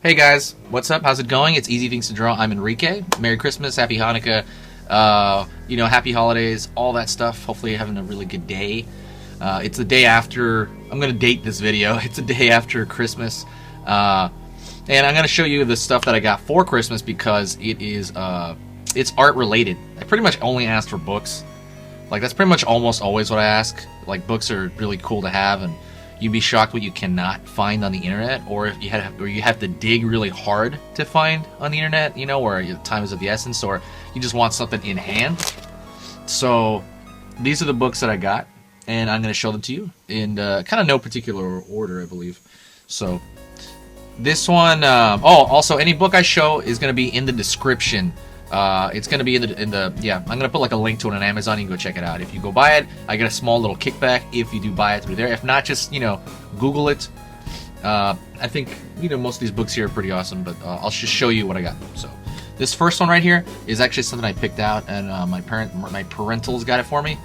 Hey guys, what's up? How's it going? It's Easy Things to Draw. I'm Enrique. Merry Christmas, Happy Hanukkah, Happy Holidays, all that stuff. Hopefully you're having a really good day. It's the day after, I'm going to date this video. It's the day after Christmas. And I'm going to show you the stuff that I got for Christmas because it's art related. I pretty much only asked for books. Like, that's pretty much almost always what I ask. Like, books are really cool to have, and you'd be shocked what you cannot find on the internet, or if you have to dig really hard to find on the internet, you know, where time is of the essence, or you just want something in hand. So these are the books that I got, and I'm going to show them to you in kind of no particular order, I believe. So this one, also any book I show is going to be in the description. It's going to be I'm going to put like a link to it on Amazon. You can go check it out. If you go buy it, I get a small little kickback if you do buy it through there. If not, just, Google it. I think, most of these books here are pretty awesome, but I'll just show you what I got. So this first one right here is actually something I picked out, and my parentals got it for me.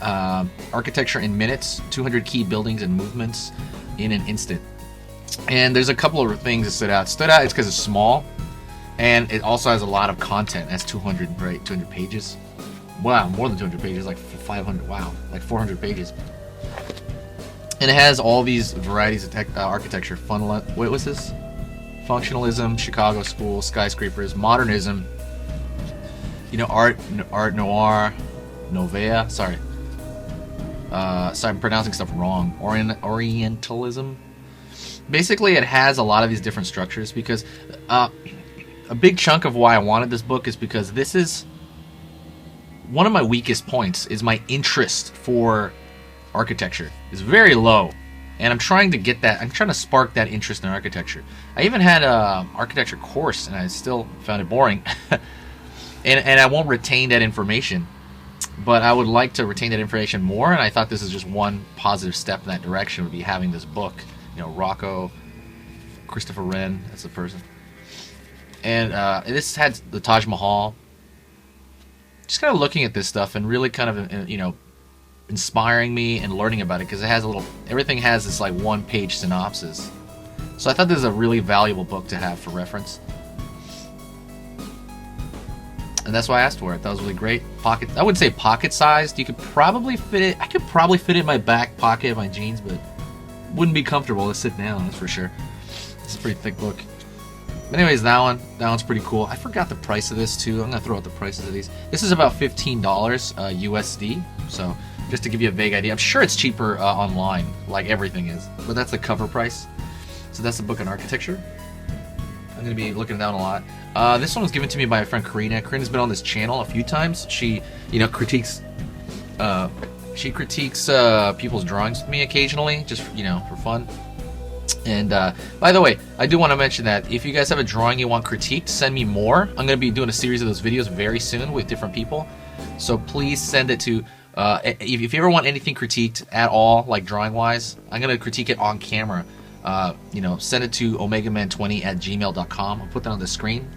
Architecture in Minutes, 200 Key Buildings and Movements in an Instant. And there's a couple of things that stood out. It's because it's small. And it also has a lot of content. That's 200, right? 200 pages. Wow, more than 200 pages, like 500. Wow, like 400 pages. And it has all these varieties of architecture. What was this? Functionalism, Chicago School, skyscrapers, modernism. Art noir, novea. Sorry, I'm pronouncing stuff wrong. Orientalism. Basically, it has a lot of these different structures because. A big chunk of why I wanted this book is because this is one of my weakest points, is my interest for architecture is very low, and I'm trying to get that. I'm trying to spark that interest in architecture. I even had an architecture course, and I still found it boring, and I won't retain that information, but I would like to retain that information more, and I thought this is just one positive step in that direction, would be having this book. Rocco, Christopher Wren, that's the person. And this had the Taj Mahal. Just kind of looking at this stuff and really kind of, inspiring me and learning about it, because it has everything has this like one-page synopsis. So I thought this is a really valuable book to have for reference. And that's why I asked for it. That was really great. Pocket, I wouldn't say pocket-sized. You could probably fit it. I could probably fit it in my back pocket of my jeans, but wouldn't be comfortable to sit down, that's for sure. It's a pretty thick book. But anyways, that one's pretty cool. I forgot the price of this too. I'm gonna throw out the prices of these. This is about $15 USD. So just to give you a vague idea, I'm sure it's cheaper online, like everything is. But that's the cover price. So that's the book on architecture. I'm gonna be looking down a lot. This one was given to me by my friend Karina. Karina's been on this channel a few times. She, critiques. She critiques people's drawings with me occasionally, just for fun. And by the way, I do want to mention that if you guys have a drawing you want critiqued, send me more. I'm going to be doing a series of those videos very soon with different people. So please send it to, if you ever want anything critiqued at all, like drawing-wise, I'm going to critique it on camera. Send it to omegaman20@gmail.com. I'll put that on the screen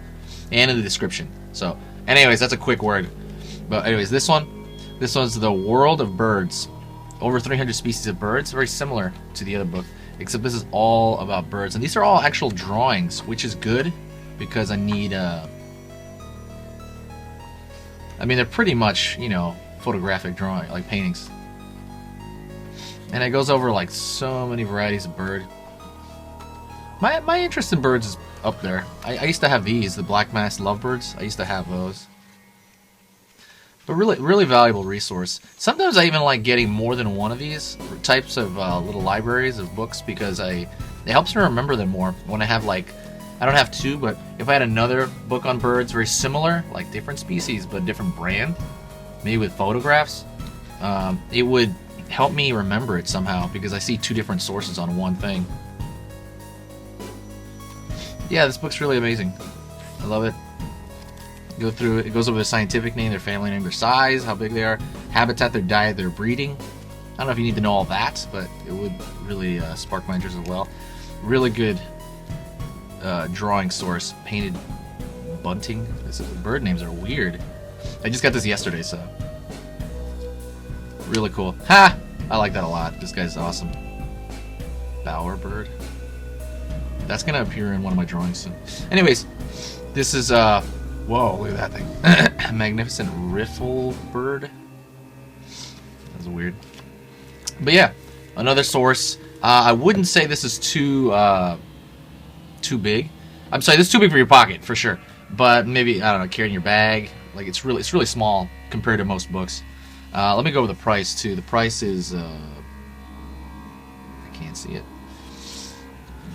and in the description. So anyways, that's a quick word. But anyways, this one's The World of Birds. Over 300 species of birds, very similar to the other book. Except this is all about birds. And these are all actual drawings, which is good because I need, they're pretty much, photographic drawing, like paintings. And it goes over, like, so many varieties of bird. My interest in birds is up there. I used to have these, the black-masked lovebirds. I used to have those. But really, really valuable resource. Sometimes I even like getting more than one of these types of little libraries of books because it helps me remember them more. When I have I don't have two, but if I had another book on birds very similar, like different species but different brand, maybe with photographs, it would help me remember it somehow because I see two different sources on one thing. Yeah, this book's really amazing. I love it. Go through it. It goes over their scientific name, their family name, their size, how big they are, habitat, their diet, their breeding. I don't know if you need to know all that, but it would really spark my interest as well. Really good drawing source. Painted bunting. Bird names are weird. I just got this yesterday, so really cool. Ha! I like that a lot. This guy's awesome. Bowerbird. That's gonna appear in one of my drawings soon. Anyways, this is whoa, look at that thing. Magnificent riffle bird. That's weird. But yeah, another source. I wouldn't say this is too big. I'm sorry, this is too big for your pocket for sure. But maybe, I don't know, carry in your bag. Like it's really small compared to most books. Let me go over the price too. The price is I can't see it.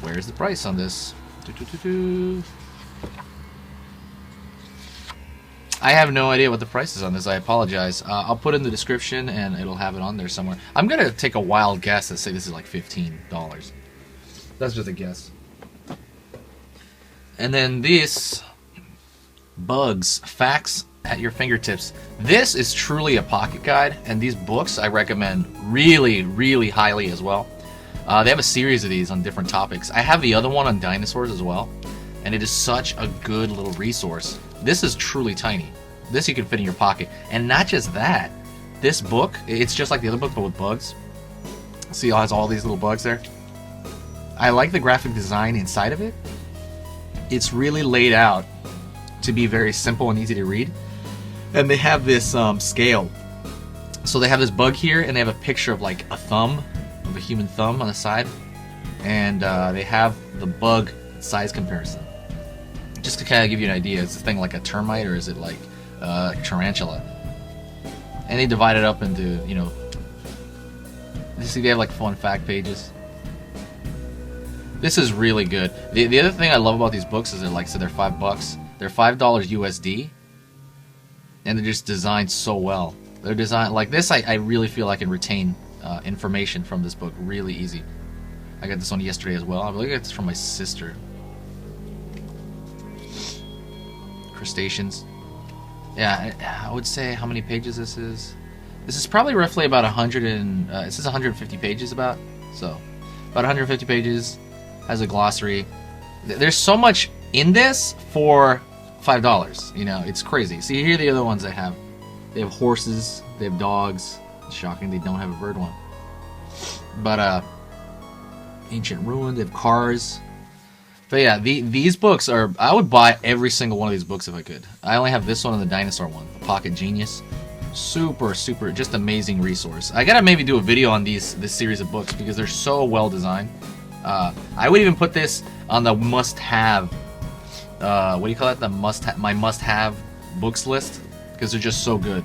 Where's the price on this? I have no idea what the price is on this. I apologize. I'll put it in the description and it'll have it on there somewhere. I'm gonna take a wild guess and say this is like $15. That's just a guess. And then this, Bugs, Facts at Your Fingertips. This is truly a pocket guide, and these books I recommend really highly as well. They have a series of these on different topics. I have the other one on dinosaurs as well, and it is such a good little resource. This is truly tiny. This you can fit in your pocket. And not just that, this book, it's just like the other book but with bugs. See, it has all these little bugs there. I like the graphic design inside of it. It's really laid out to be very simple and easy to read. And they have this scale. So they have this bug here, and they have a picture of like a thumb, of a human thumb on the side. And they have the bug size comparison. Just to kind of give you an idea, is this thing like a termite or is it like a tarantula? And they divide it up into, you know, you see they have like fun fact pages. This is really good. The other thing I love about these books is they're like, so they're $5. They're $5 USD, and they're just designed so well. They're designed like this. I really feel I can retain information from this book really easy. I got this one yesterday as well. I believe I got this from my sister. Crustaceans. Yeah, I would say how many pages this is. This is probably roughly about 100 and it says 150 pages about. So about 150 pages. Has a glossary. There's so much in this for $5. You know, it's crazy. See, here are the other ones they have. They have horses. They have dogs. It's shocking they don't have a bird one. But ancient ruins. They have cars. But yeah, these books are. I would buy every single one of these books if I could. I only have this one and the dinosaur one, the Pocket Genius. Super, just amazing resource. I gotta maybe do a video on this series of books because they're so well designed. I would even put this on the must-have. What do you call it? My must-have books list because they're just so good.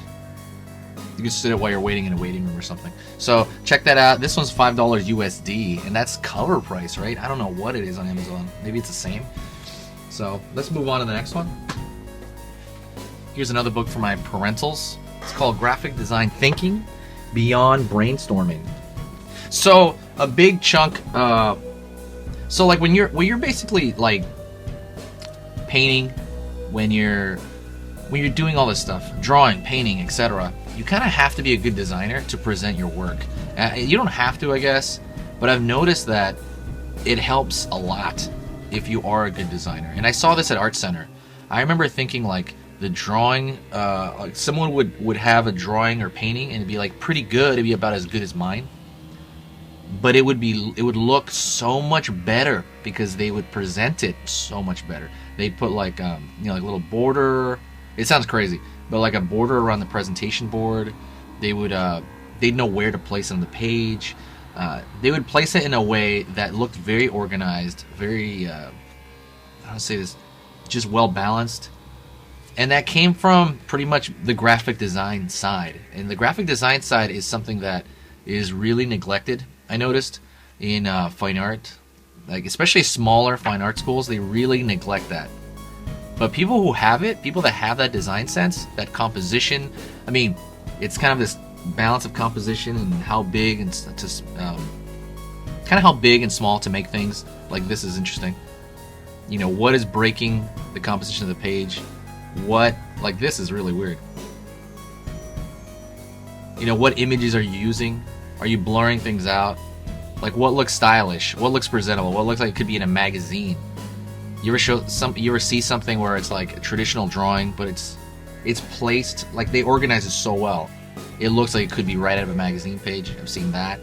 You can sit it while you're waiting in a waiting room or something. So check that out. This one's $5 USD, and that's cover price, right? I don't know what it is on Amazon. Maybe it's the same. So let's move on to the next one. Here's another book for my parentals. It's called Graphic Design Thinking Beyond Brainstorming. So a big chunk. So like when you're basically like painting, when you're doing all this stuff, drawing, painting, etc. You kind of have to be a good designer to present your work. You don't have to, I guess, but I've noticed that it helps a lot if you are a good designer. And I saw this at Art Center. I remember thinking like the drawing, like someone would have a drawing or painting and it'd be like pretty good. It'd be about as good as mine. But it would look so much better because they would present it so much better. They'd put like like a little border. It sounds crazy, but like a border around the presentation board. They would they'd know where to place it on the page. They would place it in a way that looked very organized, very I don't say this, just well balanced. And that came from pretty much the graphic design side. And the graphic design side is something that is really neglected. I noticed in fine art, like especially smaller fine art schools, they really neglect that. But people who have it, people that have that design sense, that composition, I mean, it's kind of this balance of composition and how big and kind of how big and small to make things. Like this is interesting. You know, what is breaking the composition of the page? What, like this is really weird. You know, what images are you using? Are you blurring things out? Like what looks stylish? What looks presentable? What looks like it could be in a magazine? You ever see something where it's like a traditional drawing, but it's placed like they organize it so well. It looks like it could be right out of a magazine page. I've seen that.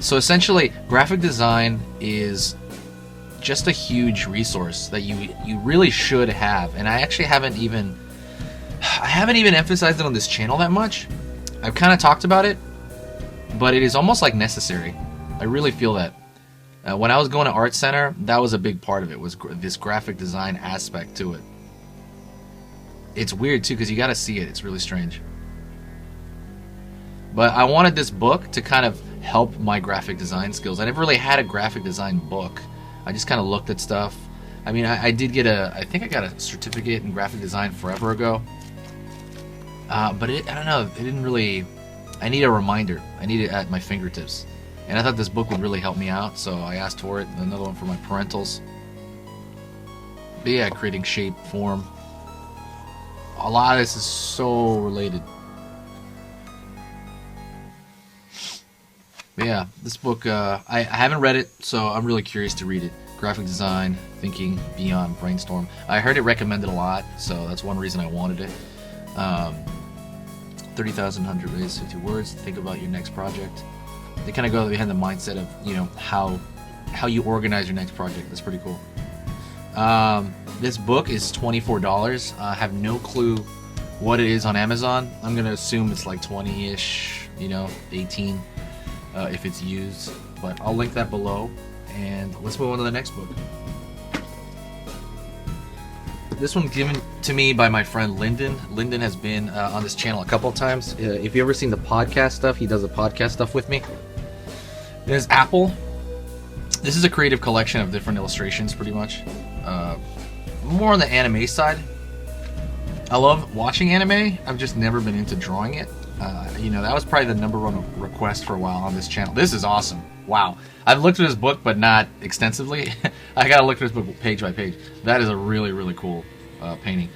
So essentially, graphic design is just a huge resource that you really should have. And I actually haven't even emphasized it on this channel that much. I've kind of talked about it, but it is almost like necessary. I really feel that. When I was going to Art Center, that was a big part of it, was this graphic design aspect to it. It's weird too, because you got to see it. It's really strange. But I wanted this book to kind of help my graphic design skills. I never really had a graphic design book. I just kind of looked at stuff. I mean, I did get I think I got a certificate in graphic design forever ago. But I don't know, it didn't really, I need a reminder. I need it at my fingertips. And I thought this book would really help me out, so I asked for it. Another one for my parentals. But yeah, creating shape, form. A lot of this is so related. But yeah, this book, I haven't read it, so I'm really curious to read it. Graphic design, thinking beyond brainstorm. I heard it recommended a lot, so that's one reason I wanted it. 30,100 ways, 50 words. Think about your next project. They kind of go behind the mindset of, you know, how you organize your next project. That's pretty cool. This book is $24. I have no clue what it is on Amazon. I'm gonna assume it's like 20-ish, you know, 18 if it's used. But I'll link that below, and let's move on to the next book. This one given to me by my friend Lyndon. Lyndon has been on this channel a couple of times. If you've ever seen the podcast stuff, he does the podcast stuff with me. There's Apple. This is a creative collection of different illustrations, pretty much. More on the anime side. I love watching anime. I've just never been into drawing it. You know, that was probably the #1 request for a while on this channel. This is awesome. Wow. I've looked at his book, but not extensively. I gotta look at his book page by page. That is a really, really cool painting.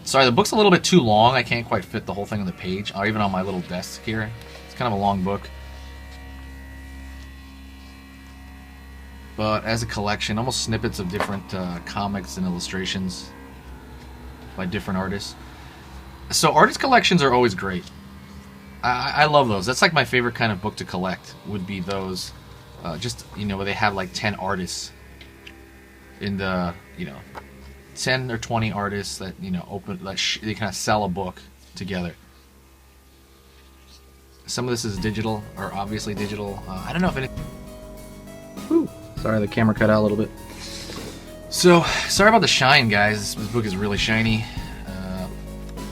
Sorry, the book's a little bit too long. I can't quite fit the whole thing on the page, or even on my little desk here. It's kind of a long book. But as a collection, almost snippets of different comics and illustrations by different artists. So artist collections are always great. I love those. That's like my favorite kind of book to collect, would be those, just, you know, where they have like 10 artists in the, you know, 10 or 20 artists that, you know, open, like they kind of sell a book together. Some of this is digital, or obviously digital. I don't know if any... Whew. Sorry, the camera cut out a little bit. So, sorry about the shine, guys. This book is really shiny.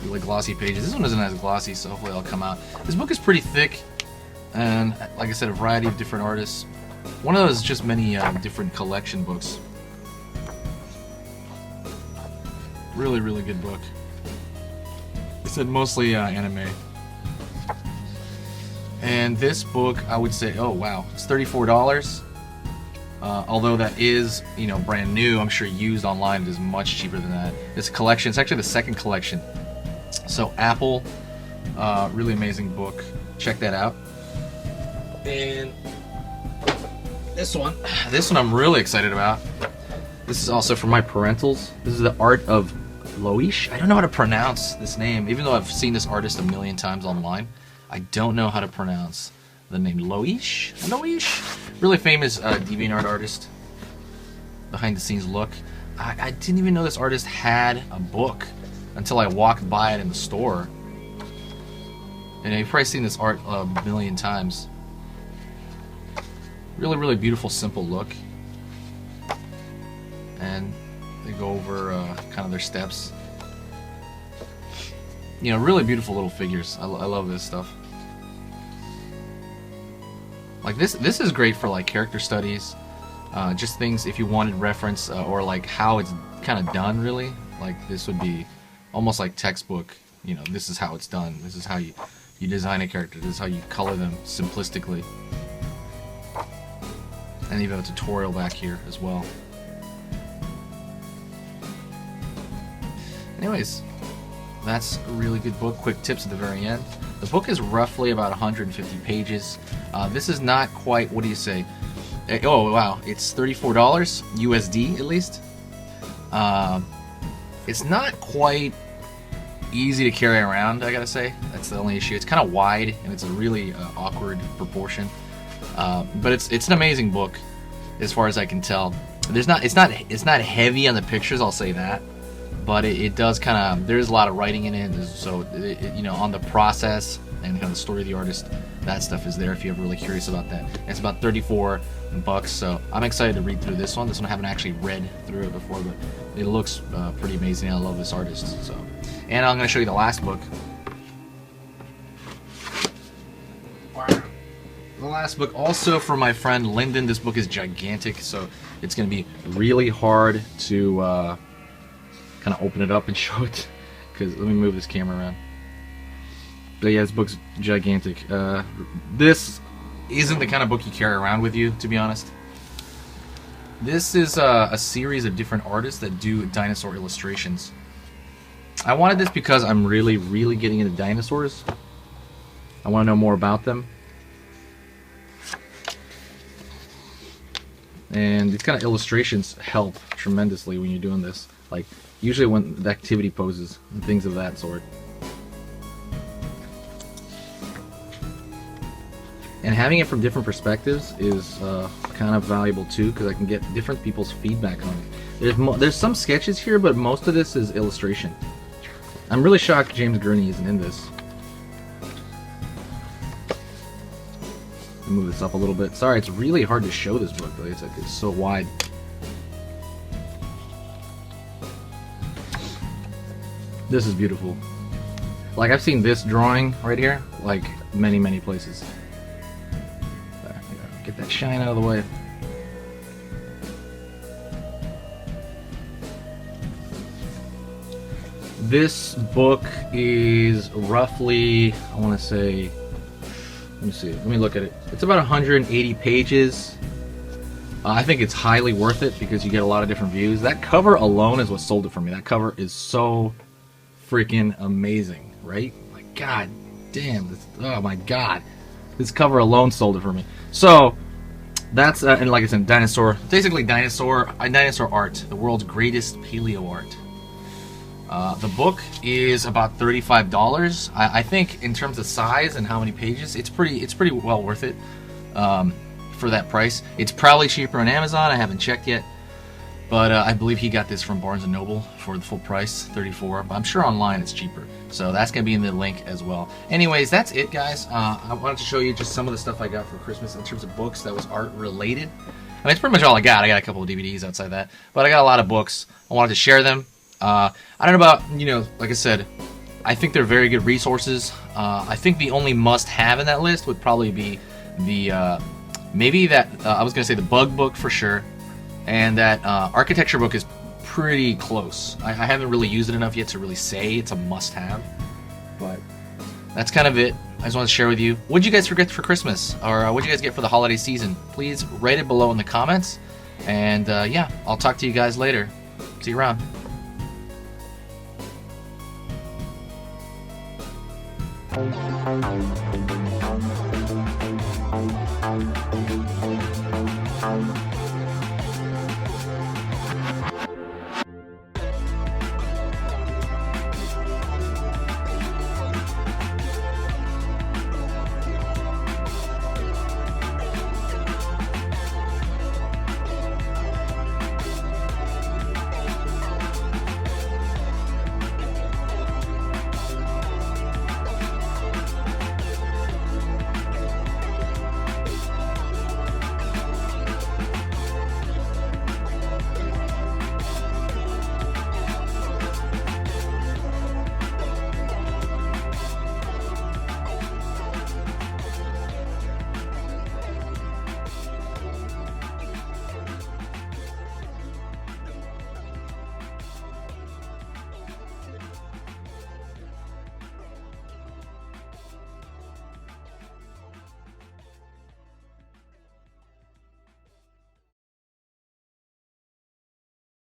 Really glossy pages. This one isn't as glossy, so hopefully it'll come out. This book is pretty thick, and like I said, a variety of different artists. One of those is just many different collection books. Really, really good book. I said mostly anime. And this book, I would say, oh wow, it's $34. Although that is, you know, brand new, I'm sure used online it is much cheaper than that. This collection, it's actually the second collection. So Apple, really amazing book. Check that out. And this one I'm really excited about. This is also for my parentals. This is the Art of Lois. I don't know how to pronounce this name, even though I've seen this artist a million times online. I don't know how to pronounce the name Lois. Really famous DeviantArt artist. Behind the scenes look. I didn't even know this artist had a book until I walked by it in the store. And you've probably seen this art a million times. Really, really beautiful, simple look. And they go over kind of their steps. You know, really beautiful little figures. I love this stuff. Like this is great for like character studies. Just things if you wanted reference or like how it's kind of done, really. Like this would be almost like textbook, you know, this is how it's done. This is how you design a character. This is how you color them simplistically. And even a tutorial back here as well. Anyways, that's a really good book. Quick tips at the very end. The book is roughly about 150 pages. This is not quite, what do you say? Oh wow, it's $34 USD at least. It's not quite easy to carry around, I gotta say. That's the only issue. It's kind of wide and it's a really awkward proportion. But it's an amazing book, as far as I can tell. It's not heavy on the pictures, I'll say that. But it does kind of, there's a lot of writing in it, so you know, on the process and kind of the story of the artist, that stuff is there if you're ever really curious about that. It's about $34, so I'm excited to read through this one. This one I haven't actually read through it before, but it looks pretty amazing. I love this artist. So, and I'm going to show you the last book. The last book, also from my friend Lyndon. This book is gigantic, so it's going to be really hard to kind of open it up and show it, because let me move this camera around. But yeah, this book's gigantic. This isn't the kind of book you carry around with you, to be honest. This is a series of different artists that do dinosaur illustrations. I wanted this because I'm really getting into dinosaurs. I want to know more about them. And these kind of illustrations help tremendously when you're doing this. Like, usually when the activity poses and things of that sort. And having it from different perspectives is kind of valuable too, because I can get different people's feedback on it. There's some sketches here, but most of this is illustration. I'm really shocked James Gurney isn't in this. Move this up a little bit. Sorry, it's really hard to show this book, though. It's so wide. This is beautiful. Like, I've seen this drawing right here, like, many places. There, get that shine out of the way. This book is roughly, I want to say, let me see, let me look at it. It's about 180 pages. I think it's highly worth it because you get a lot of different views. That cover alone is what sold it for me. That cover is so freaking amazing, right? Like, god damn, this, oh my god, this cover alone sold it for me. So that's and like I said, basically dinosaur art, the world's greatest paleo art. The book is about $35. I think in terms of size and how many pages, it's pretty well worth it for that price. It's probably cheaper on Amazon. I haven't checked yet. But I believe he got this from Barnes & Noble for the full price, $34. But I'm sure online it's cheaper. So that's going to be in the link as well. Anyways, that's it, guys. I wanted to show you just some of the stuff I got for Christmas in terms of books that was art related. I mean, it's pretty much all I got. I got a couple of DVDs outside that. But I got a lot of books. I wanted to share them. I don't know about, like I said, I think they're very good resources. I think the only must-have in that list would probably be the, maybe that, I was going to say the bug book for sure. And that architecture book is pretty close. I haven't really used it enough yet to really say it's a must-have. But that's kind of it. I just wanted to share with you. What did you guys forget for Christmas? Or what did you guys get for the holiday season? Please write it below in the comments. And yeah, I'll talk to you guys later. See you around.